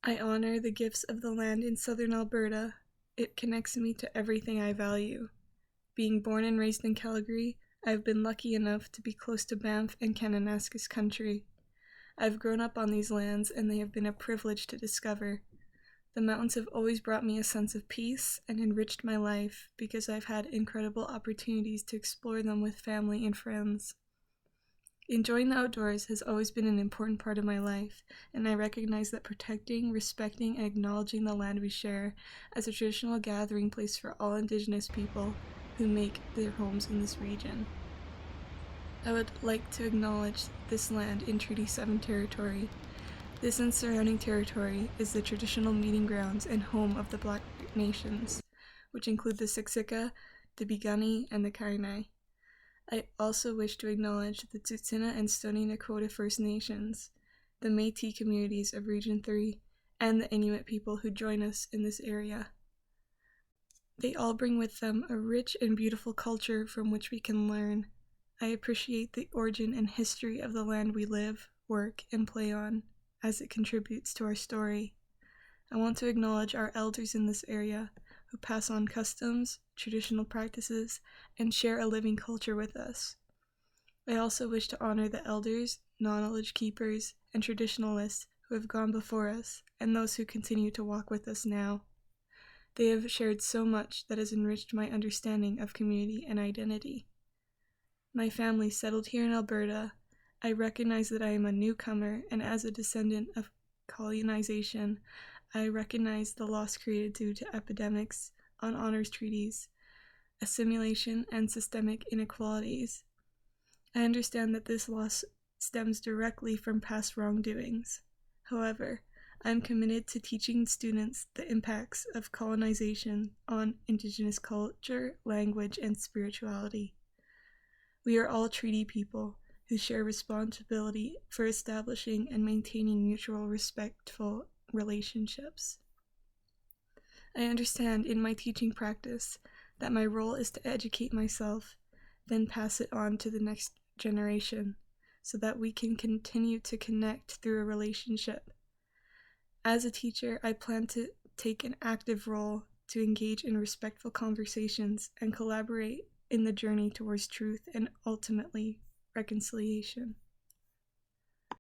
I honor the gifts of the land in southern Alberta. It connects me to everything I value. Being born and raised in Calgary, I've been lucky enough to be close to Banff and Kananaskis country. I've grown up on these lands and they have been a privilege to discover. The mountains have always brought me a sense of peace and enriched my life because I've had incredible opportunities to explore them with family and friends. Enjoying the outdoors has always been an important part of my life, and I recognize that protecting, respecting, and acknowledging the land we share as a traditional gathering place for all Indigenous people who make their homes in this region. I would like to acknowledge this land in Treaty 7 territory. This and surrounding territory is the traditional meeting grounds and home of the Black Nations, which include the Siksika, the Piikani, and the Kainai. I also wish to acknowledge the Tsuut'ina and Stoney Nakoda First Nations, the Métis communities of Region 3, and the Inuit people who join us in this area. They all bring with them a rich and beautiful culture from which we can learn. I appreciate the origin and history of the land we live, work, and play on, as it contributes to our story. I want to acknowledge our elders in this area, who pass on customs, traditional practices, and share a living culture with us. I also wish to honor the elders, knowledge keepers, and traditionalists who have gone before us, and those who continue to walk with us now. They have shared so much that has enriched my understanding of community and identity. My family settled here in Alberta. I recognize that I am a newcomer, and as a descendant of colonization, I recognize the loss created due to epidemics, unhonors treaties, assimilation, and systemic inequalities. I understand that this loss stems directly from past wrongdoings. However, I am committed to teaching students the impacts of colonization on Indigenous culture, language, and spirituality. We are all treaty people who share responsibility for establishing and maintaining mutual respectful relationships. I understand in my teaching practice that my role is to educate myself, then pass it on to the next generation, so that we can continue to connect through a relationship. As a teacher, I plan to take an active role to engage in respectful conversations and collaborate in the journey towards truth and ultimately reconciliation.